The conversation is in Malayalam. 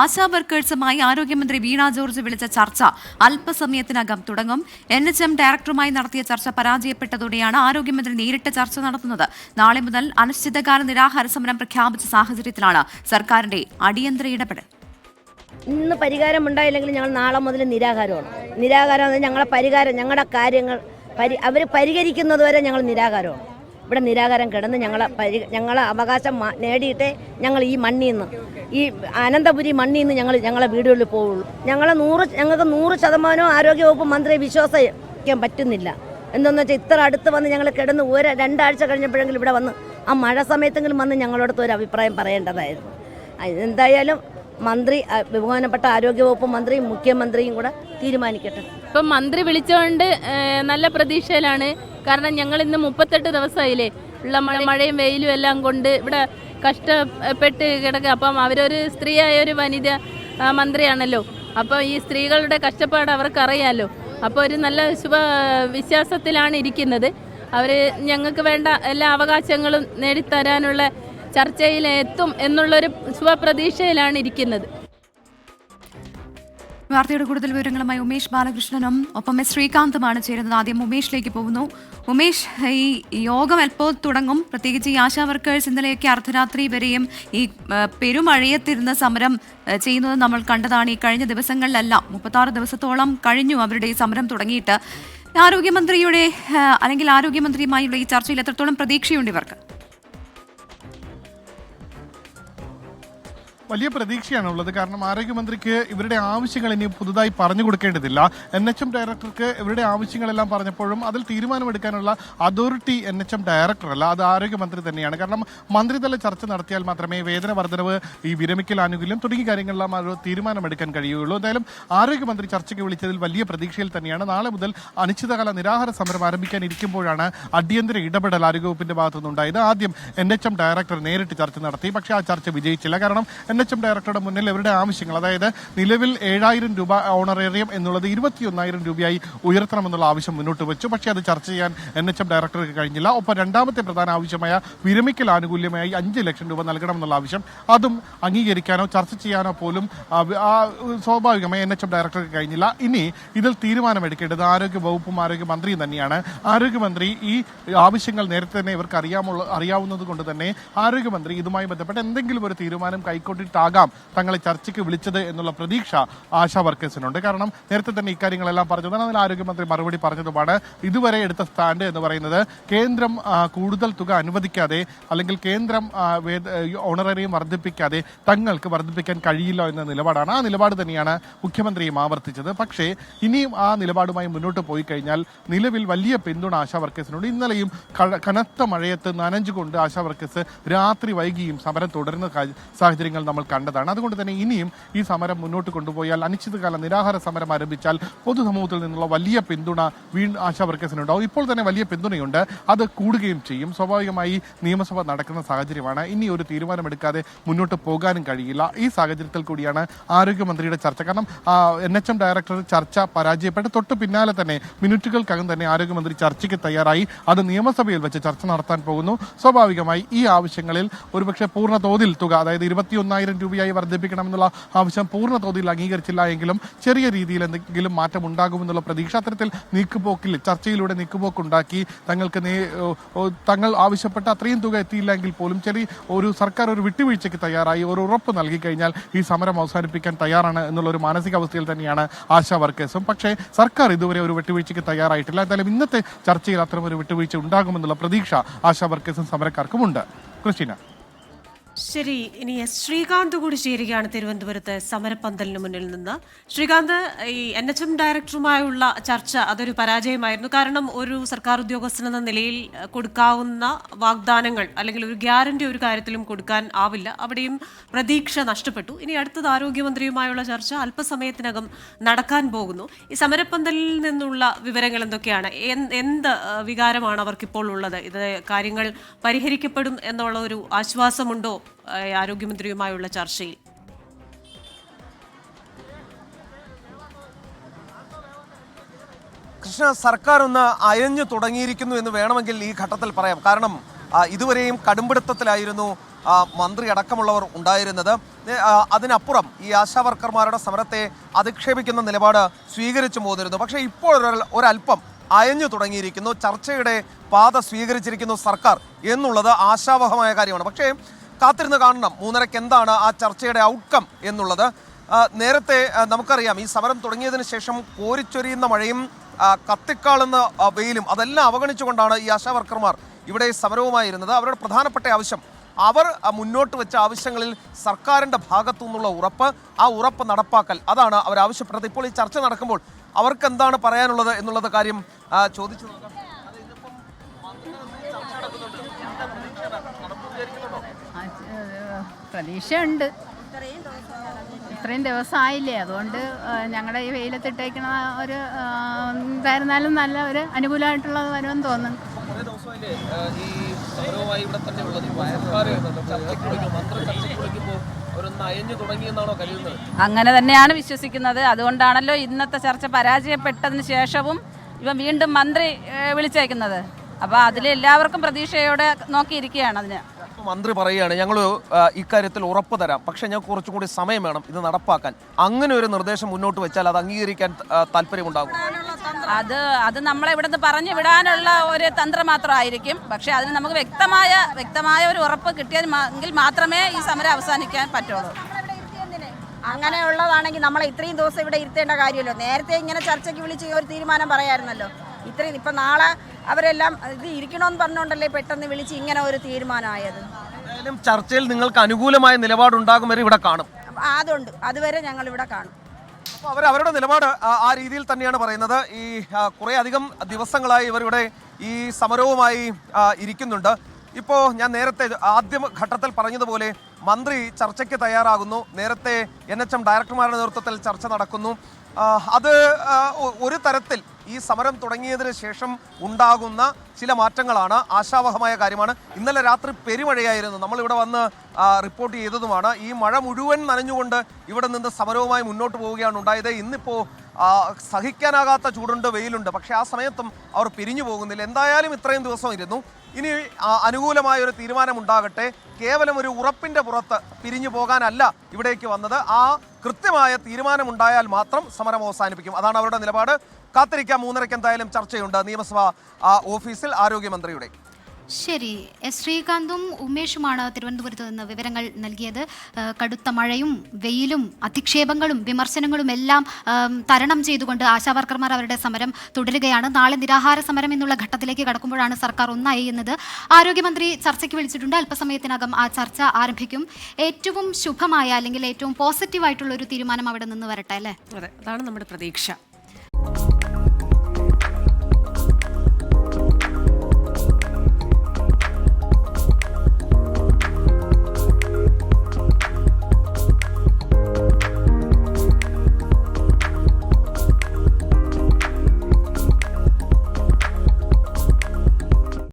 ആശാ വർക്കേഴ്സുമായി ആരോഗ്യമന്ത്രി വീണ ജോർജ് വിളിച്ച ചർച്ച അല്പസമയത്തിനകം തുടങ്ങും. NHM ഡയറക്ടറുമായി നടത്തിയ ചർച്ച പരാജയപ്പെട്ടതോടെയാണ് ആരോഗ്യമന്ത്രി നേരിട്ട് ചർച്ച നടത്തുന്നത്. നാളെ മുതൽ അനിശ്ചിതകാല നിരാഹാര സമരം പ്രഖ്യാപിച്ച സാഹചര്യത്തിലാണ് സർക്കാരിന്റെ അടിയന്തര ഇടപെടൽ. ഇന്ന് പരിഹാരം ഉണ്ടായില്ലെങ്കിൽ ഞങ്ങൾ നാളെ മുതൽ നിരാഹാരമാണ്. നിരാഹാരം ഞങ്ങളെ പരിഹാരം, ഞങ്ങളുടെ കാര്യങ്ങൾ അവർ പരിഹരിക്കുന്നത് വരെ ഞങ്ങൾ നിരാഹാരമാണ്. ഇവിടെ നിരാഹാരം കിടന്ന് ഞങ്ങളെ അവകാശം നേടിയിട്ടേ ഞങ്ങൾ ഈ മണ്ണിൽ നിന്ന്, ഈ അനന്തപുരി മണ്ണിൽ നിന്ന് ഞങ്ങളെ വീടുകളിൽ പോവുള്ളൂ. ഞങ്ങൾക്ക് 100% ആരോഗ്യവകുപ്പ് മന്ത്രിയെ വിശ്വസിക്കാൻ പറ്റുന്നില്ല. എന്താണെന്ന് വെച്ചാൽ ഇത്ര അടുത്ത് വന്ന് ഞങ്ങൾ കിടന്ന് 2 ആഴ്ച കഴിഞ്ഞപ്പോഴെങ്കിലും ഇവിടെ വന്ന് ആ മഴ സമയത്തെങ്കിലും വന്ന് ഞങ്ങളോടത്ത് ഒരു അഭിപ്രായം പറയേണ്ടതായിരുന്നു. എന്തായാലും മന്ത്രി, ബഹുമാനപ്പെട്ട ആരോഗ്യവകുപ്പ് മന്ത്രിയും മുഖ്യമന്ത്രിയും കൂടെ തീരുമാനിക്കട്ടെ. ഇപ്പം മന്ത്രി വിളിച്ചുകൊണ്ട് നല്ല പ്രതീക്ഷയിലാണ്. കാരണം ഞങ്ങൾ ഇന്ന് 38 ദിവസമായില്ലേ ഉള്ള മഴയും വെയിലും എല്ലാം കൊണ്ട് ഇവിടെ കഷ്ടപ്പെട്ട് കിടക്കുക. അപ്പം അവരൊരു സ്ത്രീയായ ഒരു വനിത മന്ത്രിയാണല്ലോ. അപ്പോൾ ഈ സ്ത്രീകളുടെ കഷ്ടപ്പാട് അവർക്കറിയാമല്ലോ. അപ്പോൾ ഒരു നല്ല വിശ്വാസത്തിലാണ് ഇരിക്കുന്നത്. അവർ ഞങ്ങൾക്ക് വേണ്ട എല്ലാ അവകാശങ്ങളും നേടിത്തരാനുള്ള ചർച്ചയിലെത്തും എന്നുള്ളൊരു ശുഭപ്രതീക്ഷയിലാണ് ഇരിക്കുന്നത്. വാർത്തയുടെ കൂടുതൽ വിവരങ്ങളുമായി ഉമേഷ് ബാലകൃഷ്ണനും ഒപ്പം ശ്രീകാന്തുമാണ് ചേരുന്നത്. ആദ്യം ഉമേഷിലേക്ക് പോകുന്നു. ഉമേഷ്, ഈ യോഗം എപ്പോൾ തുടങ്ങും? പ്രത്യേകിച്ച് ഈ ആശാ വർക്കേഴ്സ് ഇന്നലെയൊക്കെ അർദ്ധരാത്രി വരെയും ഈ പെരുമഴയത്തിരുന്ന് സമരം ചെയ്യുന്നത് നമ്മൾ കണ്ടതാണ്. ഈ കഴിഞ്ഞ ദിവസങ്ങളിലെല്ലാം 36 ദിവസത്തോളം കഴിഞ്ഞു അവരുടെ ഈ സമരം തുടങ്ങിയിട്ട്. ആരോഗ്യമന്ത്രിയുടെ അല്ലെങ്കിൽ ആരോഗ്യമന്ത്രിയുമായുള്ള ഈ ചർച്ചയിൽ എത്രത്തോളം പ്രതീക്ഷയുണ്ട് ഇവർക്ക്? വലിയ പ്രതീക്ഷയാണുള്ളത്. കാരണം ആരോഗ്യമന്ത്രിക്ക് ഇവരുടെ ആവശ്യങ്ങൾ ഇനി പുതുതായി പറഞ്ഞു കൊടുക്കേണ്ടതില്ല. NHM ഡയറക്ടർക്ക് ഇവരുടെ ആവശ്യങ്ങളെല്ലാം പറഞ്ഞപ്പോഴും അതിൽ തീരുമാനമെടുക്കാനുള്ള അതോറിറ്റി NHM ഡയറക്ടറല്ല, അത് ആരോഗ്യമന്ത്രി തന്നെയാണ്. കാരണം മന്ത്രിതല ചർച്ച നടത്തിയാൽ മാത്രമേ വേതന വർധനവ്, ഈ വിരമിക്കൽ ആനുകൂല്യം തുടങ്ങിയ കാര്യങ്ങളെല്ലാം ഒരു തീരുമാനമെടുക്കാൻ കഴിയുകയുള്ളൂ. എന്തായാലും ആരോഗ്യമന്ത്രി ചർച്ചയ്ക്ക് വിളിച്ചതിൽ വലിയ പ്രതീക്ഷയിൽ തന്നെയാണ്. നാളെ മുതൽ അനിശ്ചിതകാല നിരാഹാര സമരം ആരംഭിക്കാനിരിക്കുമ്പോഴാണ് അടിയന്തര ഇടപെടൽ ആരോഗ്യവകുപ്പിന്റെ ഭാഗത്തുനിന്നുണ്ടായത്. ആദ്യം NHM ഡയറക്ടർ നേരിട്ട് ചർച്ച നടത്തി. പക്ഷേ ആ ചർച്ച വിജയിച്ചില്ല. കാരണം NHM ഡയറക്ടറുടെ മുന്നിൽ ഇവരുടെ ആവശ്യങ്ങൾ, അതായത് നിലവിൽ 7000 രൂപ ഓണറേറിയം എന്നുള്ളത് 21,000 രൂപയായി ഉയർത്തണമെന്നുള്ള ആവശ്യം മുന്നോട്ട് വെച്ചു. പക്ഷേ അത് ചർച്ച ചെയ്യാൻ NHM ഡയറക്ടർക്ക് കഴിഞ്ഞില്ല. ഒപ്പം രണ്ടാമത്തെ പ്രധാന ആവശ്യമായ വിരമിക്കൽ ആനുകൂല്യമായി 5 ലക്ഷം രൂപ നൽകണമെന്നുള്ള ആവശ്യം, അതും അംഗീകരിക്കാനോ ചർച്ച ചെയ്യാനോ പോലും സ്വാഭാവികമായി NHM ഡയറക്ടർക്ക് കഴിഞ്ഞില്ല. ഇനി ഇതിൽ തീരുമാനമെടുക്കേണ്ടത് ആരോഗ്യവകുപ്പും ആരോഗ്യമന്ത്രിയും തന്നെയാണ്. ആരോഗ്യമന്ത്രി ഈ ആവശ്യങ്ങൾ നേരത്തെ തന്നെ ഇവർക്ക് അറിയാവുന്നത് കൊണ്ട് തന്നെ ആരോഗ്യമന്ത്രി ഇതുമായി ബന്ധപ്പെട്ട് എന്തെങ്കിലും ഒരു തീരുമാനം കൈക്കൊണ്ടിട്ടാകാം തങ്ങളെ ചർച്ചയ്ക്ക് വിളിച്ചത് എന്നുള്ള പ്രതീക്ഷ ആശാ വർക്കേഴ്സിനുണ്ട്. കാരണം നേരത്തെ തന്നെ ഇക്കാര്യങ്ങളെല്ലാം പറഞ്ഞതാണ്. അതിൽ ആരോഗ്യമന്ത്രി മറുപടി പറഞ്ഞതുമാണ്. ഇതുവരെ എടുത്ത സ്റ്റാൻഡ് എന്ന് പറയുന്നത് കേന്ദ്രം കൂടുതൽ തുക അനുവദിക്കാതെ അല്ലെങ്കിൽ കേന്ദ്രം ഓണറേറിയം വർദ്ധിപ്പിക്കാതെ തങ്ങൾക്ക് വർദ്ധിപ്പിക്കാൻ കഴിയില്ല എന്ന നിലപാടാണ്. ആ നിലപാട് തന്നെയാണ് മുഖ്യമന്ത്രിയും ആവർത്തിച്ചത്. പക്ഷേ ഇനിയും ആ നിലപാടുമായി മുന്നോട്ട് പോയി കഴിഞ്ഞാൽ നിലവിൽ വലിയ പിന്തുണ ആശാ വർക്കേഴ്സിനുണ്ട്. ഇന്നലെയും കനത്ത മഴയത്ത് നനഞ്ഞുകൊണ്ട് ആശാ വർക്കേഴ്സ് രാത്രി വൈകിയും സമരം തുടരുന്ന സാഹചര്യങ്ങൾ നമ്മൾ കണ്ടതാണ്. അതുകൊണ്ട് തന്നെ ഇനിയും ഈ സമരം മുന്നോട്ട് കൊണ്ടുപോയാൽ, അനിശ്ചിതകാല നിരാഹാര സമരം ആരംഭിച്ചാൽ പൊതുസമൂഹത്തിൽ നിന്നുള്ള വലിയ പിന്തുണ ആശാ വർക്കേഴ്സിനുണ്ടാവും. ഇപ്പോൾ തന്നെ വലിയ പിന്തുണയുണ്ട്, അത് കൂടുകയും ചെയ്യും. സ്വാഭാവികമായി നിയമസഭ നടക്കുന്ന സാഹചര്യമാണ്. ഇനി ഒരു തീരുമാനമെടുക്കാതെ മുന്നോട്ട് പോകാനും കഴിയില്ല. ഈ സാഹചര്യത്തിൽ കൂടിയാണ് ആരോഗ്യമന്ത്രിയുടെ ചർച്ച. കാരണം NHM ഡയറക്ടർ ചർച്ച പരാജയപ്പെട്ട് തൊട്ട് പിന്നാലെ തന്നെ മിനിറ്റുകൾക്കകം തന്നെ ആരോഗ്യമന്ത്രി ചർച്ചയ്ക്ക് തയ്യാറായി. അത് നിയമസഭയിൽ വെച്ച് ചർച്ച നടത്താൻ പോകുന്നു. സ്വാഭാവികമായി ഈ ആവശ്യങ്ങളിൽ ഒരുപക്ഷെ പൂർണ്ണ തോതിൽ തുക, അതായത് 21,000 രൂപയായി വർദ്ധിപ്പിക്കണമെന്നുള്ള ആവശ്യം പൂർണ്ണ തോതിൽ അംഗീകരിച്ചില്ല എങ്കിലും ചെറിയ രീതിയിൽ എന്തെങ്കിലും മാറ്റം ഉണ്ടാകുമെന്നുള്ള പ്രതീക്ഷ, അത്തരത്തിൽ നീക്കുപോക്കിൽ ചർച്ചയിലൂടെ നീക്കുപോക്കുണ്ടാക്കി തങ്ങൾ ആവശ്യപ്പെട്ട അത്രയും തുക എത്തിയില്ലെങ്കിൽ പോലും ചെറിയ ഒരു സർക്കാർ ഒരു വിട്ടുവീഴ്ചയ്ക്ക് തയ്യാറായി, ഒരു ഉറപ്പ് നൽകി കഴിഞ്ഞാൽ ഈ സമരം അവസാനിപ്പിക്കാൻ തയ്യാറാണ് എന്നുള്ള ഒരു മാനസികാവസ്ഥയിൽ തന്നെയാണ് ആശാ വർക്കേഴ്സും. പക്ഷേ സർക്കാർ ഇതുവരെ ഒരു വിട്ടുവീഴ്ചയ്ക്ക് തയ്യാറായിട്ടില്ല. എന്തായാലും ഇന്നത്തെ ചർച്ചയിൽ അത്തരം ഒരു വിട്ടുവീഴ്ച ഉണ്ടാകുമെന്നുള്ള പ്രതീക്ഷ ആശാ വർക്കേഴ്സും സമരക്കാർക്കുമുണ്ട്. ക്രിസ്റ്റീന. ശരി, ഇനി ശ്രീകാന്ത് കൂടി ചേരുകയാണ് തിരുവനന്തപുരത്ത് സമരപ്പന്തലിന് മുന്നിൽ നിന്ന്. ശ്രീകാന്ത്, ഈ NHM ഡയറക്ടറുമായുള്ള ചർച്ച അതൊരു പരാജയമായിരുന്നു. കാരണം ഒരു സർക്കാർ ഉദ്യോഗസ്ഥനെന്ന നിലയിൽ കൊടുക്കാവുന്ന വാഗ്ദാനങ്ങൾ അല്ലെങ്കിൽ ഒരു ഗ്യാരണ്ടി ഒരു കാര്യത്തിലും കൊടുക്കാൻ ആവില്ല. അവിടെയും പ്രതീക്ഷ നഷ്ടപ്പെട്ടു. ഇനി അടുത്തത് ആരോഗ്യമന്ത്രിയുമായുള്ള ചർച്ച അല്പസമയത്തിനകം നടക്കാൻ പോകുന്നു. ഈ സമരപ്പന്തലിൽ നിന്നുള്ള വിവരങ്ങൾ എന്തൊക്കെയാണ്? എന്ത് വികാരമാണ് അവർക്കിപ്പോൾ ഉള്ളത്? ഇത് കാര്യങ്ങൾ പരിഹരിക്കപ്പെടും എന്നുള്ള ഒരു ആശ്വാസമുണ്ടോ ആരോഗ്യമന്ത്രിയുമായുള്ള ചർച്ചയിൽ? കൃഷ്ണ, സർക്കാർ ഒന്ന് അയഞ്ഞു തുടങ്ങിയിരിക്കുന്നു എന്ന് വേണമെങ്കിൽ ഈ ഘട്ടത്തിൽ പറയാം. കാരണം ഇതുവരെയും കടുംപിടുത്തത്തിലായിരുന്നു മന്ത്രി അടക്കമുള്ളവർ ഉണ്ടായിരുന്നത്. അതിനപ്പുറം ഈ ആശാവർക്കർമാരുടെ സമരത്തെ അധിക്ഷേപിക്കുന്ന നിലപാട് സ്വീകരിച്ചു പോന്നിരുന്നു. പക്ഷേ ഇപ്പോൾ ഒരല്പം അയഞ്ഞു തുടങ്ങിയിരിക്കുന്നു. ചർച്ചയുടെ പാത സ്വീകരിച്ചിരിക്കുന്നു സർക്കാർ എന്നുള്ളത് ആശാവഹമായ കാര്യമാണ്. പക്ഷേ കാത്തിരുന്ന് കാണണം 3:30 എന്താണ് ആ ചർച്ചയുടെ ഔട്ട്കം എന്നുള്ളത്. നേരത്തെ നമുക്കറിയാം ഈ സമരം തുടങ്ങിയതിന് ശേഷം കോരിച്ചൊരിയുന്ന മഴയും കത്തിക്കാളുന്ന വെയിലും അതെല്ലാം അവഗണിച്ചുകൊണ്ടാണ് ഈ ആശാവർക്കർമാർ ഇവിടെ സമരവുമായിരുന്നത്. അവരുടെ പ്രധാനപ്പെട്ട ആവശ്യം, അവർ മുന്നോട്ട് വെച്ച ആവശ്യങ്ങളിൽ സർക്കാരിൻ്റെ ഭാഗത്തു നിന്നുള്ള ഉറപ്പ്, ആ ഉറപ്പ് നടപ്പാക്കൽ, അതാണ് അവർ ആവശ്യപ്പെട്ടത്. ഇപ്പോൾ ഈ ചർച്ച നടക്കുമ്പോൾ അവർക്ക് എന്താണ് പറയാനുള്ളത് എന്നുള്ളത് കാര്യം ചോദിച്ചു നോക്കാം. പ്രതീക്ഷയുണ്ട്. ഇത്രയും ദിവസമായില്ലേ, അതുകൊണ്ട് ഞങ്ങളുടെ ഈ വെയിലത്തിട്ടേക്കുന്ന ഒരു ഇതായിരുന്നാലും നല്ല ഒരു അനുകൂലമായിട്ടുള്ളത് വരുമെന്ന് തോന്നുന്നു. അങ്ങനെ തന്നെയാണ് വിശ്വസിക്കുന്നത്. അതുകൊണ്ടാണല്ലോ ഇന്നത്തെ ചർച്ച പരാജയപ്പെട്ടതിന് ശേഷവും ഇവ വീണ്ടും മന്ത്രി വിളിച്ചേക്കുന്നത്. അപ്പോൾ അതിൽ എല്ലാവർക്കും പ്രതീക്ഷയോടെ നോക്കിയിരിക്കുകയാണ്. അതിന് മന്ത്രി പറയുകയാണ്, ഞങ്ങൾ ഇക്കാര്യത്തിൽ ഉറപ്പ് തരാം, പക്ഷേ ഞങ്ങൾക്ക് കുറച്ചും കൂടി സമയം വേണം ഇത് നടപ്പാക്കാൻ. അങ്ങനെ ഒരു നിർദ്ദേശം മുന്നോട്ട് വെച്ചാൽ അത് അംഗീകരിക്കാൻ താല്പര്യമുണ്ടാകും. അത് നമ്മളെ ഇവിടുന്ന് പറഞ്ഞു വിടാനുള്ള ഒരു തന്ത്രം മാത്രമായിരിക്കും. പക്ഷേ അതിന് നമുക്ക് വ്യക്തമായ ഒരു ഉറപ്പ് കിട്ടിയെങ്കിൽ മാത്രമേ ഈ സമരം അവസാനിക്കാൻ പറ്റുള്ളൂ. അങ്ങനെയുള്ളതാണെങ്കിൽ നമ്മളെ ഇത്രയും ദിവസം ഇവിടെ ഇരുത്തേണ്ട കാര്യമല്ലോ. നേരത്തെ ഇങ്ങനെ ചർച്ചയ്ക്ക് വിളിച്ച് ഒരു തീരുമാനം പറയാമായിരുന്നല്ലോ. ഇത്രയും ഇപ്പം നാളെ അവരെല്ലാം ഇത് ഇരിക്കണമെന്ന് പറഞ്ഞുകൊണ്ടല്ലേ പെട്ടെന്ന് വിളിച്ച് ഇങ്ങനെ ഒരു തീരുമാനമായത്. ചർച്ചയിൽ നിങ്ങൾക്ക് അനുകൂലമായ നിലപാടുണ്ടാകും വരെ ഇവിടെ കാണും. അതുണ്ട്, അതുവരെ ഞങ്ങൾ ഇവിടെ കാണും. അപ്പോൾ അവരുടെ നിലപാട് ആ രീതിയിൽ തന്നെയാണ് പറയുന്നത്. ഈ കുറേ അധികം ദിവസങ്ങളായി ഇവരിവിടെ ഈ സമരവുമായി ഇരിക്കുന്നുണ്ട്. ഇപ്പോൾ ഞാൻ നേരത്തെ ആദ്യ ഘട്ടത്തിൽ പറഞ്ഞതുപോലെ മന്ത്രി ചർച്ചയ്ക്ക് തയ്യാറാകുന്നു. നേരത്തെ NHM ഡയറക്ടർമാരുടെ നേതൃത്വത്തിൽ ചർച്ച നടക്കുന്നു. അത് ഒരു തരത്തിൽ ഈ സമരം തുടങ്ങിയതിന് ശേഷം ഉണ്ടാകുന്ന ചില മാറ്റങ്ങളാണ്, ആശാവഹമായ കാര്യമാണ്. ഇന്നലെ രാത്രി പെരുമഴയായിരുന്നു, നമ്മളിവിടെ വന്ന് റിപ്പോർട്ട് ചെയ്തതുമാണ്. ഈ മഴ മുഴുവൻ നനഞ്ഞുകൊണ്ട് ഇവിടെ നിന്ന് സമരവുമായി മുന്നോട്ട് പോവുകയാണ് ഉണ്ടായത്. ഇന്നിപ്പോൾ സഹിക്കാനാകാത്ത ചൂടുണ്ട്, വെയിലുണ്ട്. പക്ഷേ ആ സമയത്തും അവർ പിരിഞ്ഞു പോകുന്നില്ല. എന്തായാലും ഇത്രയും ദിവസം ഇരുന്നു. ഇനി അനുകൂലമായ ഒരു തീരുമാനം ഉണ്ടാകട്ടെ. കേവലം ഒരു ഉറപ്പിൻ്റെ പുറത്ത് പിരിഞ്ഞു പോകാനല്ല ഇവിടേക്ക് വന്നത്. ആ കൃത്യമായ തീരുമാനമുണ്ടായാൽ മാത്രം സമരം അവസാനിപ്പിക്കും. അതാണ് അവരുടെ നിലപാട്. കാത്തിരിക്കാം. 3:30 എന്തായാലും ചർച്ചയുണ്ട് നിയമസഭാ ഓഫീസിൽ ആരോഗ്യമന്ത്രിയുടെ. ശരി, ശ്രീകാന്തും ഉമേഷുമാണ് തിരുവനന്തപുരത്ത് നിന്ന് വിവരങ്ങൾ നൽകിയത്. കടുത്ത മഴയും വെയിലും അധിക്ഷേപങ്ങളും വിമർശനങ്ങളും എല്ലാം തരണം ചെയ്തുകൊണ്ട് ആശാവർക്കർമാർ അവരുടെ സമരം തുടരുകയാണ്. നാളെ നിരാഹാര സമരം എന്നുള്ള ഘട്ടത്തിലേക്ക് കടക്കുമ്പോഴാണ് സർക്കാർ ഒന്നായി എന്നത്. ആരോഗ്യമന്ത്രി ചർച്ചയ്ക്ക് വിളിച്ചിട്ടുണ്ട്. അല്പസമയത്തിനകം ആ ചർച്ച ആരംഭിക്കും. ഏറ്റവും ശുഭമായ അല്ലെങ്കിൽ ഏറ്റവും പോസിറ്റീവായിട്ടുള്ള ഒരു തീരുമാനം അവിടെ നിന്ന് വരട്ടെ, അല്ലേ? അതെ, അതാണ് നമ്മുടെ പ്രതീക്ഷ.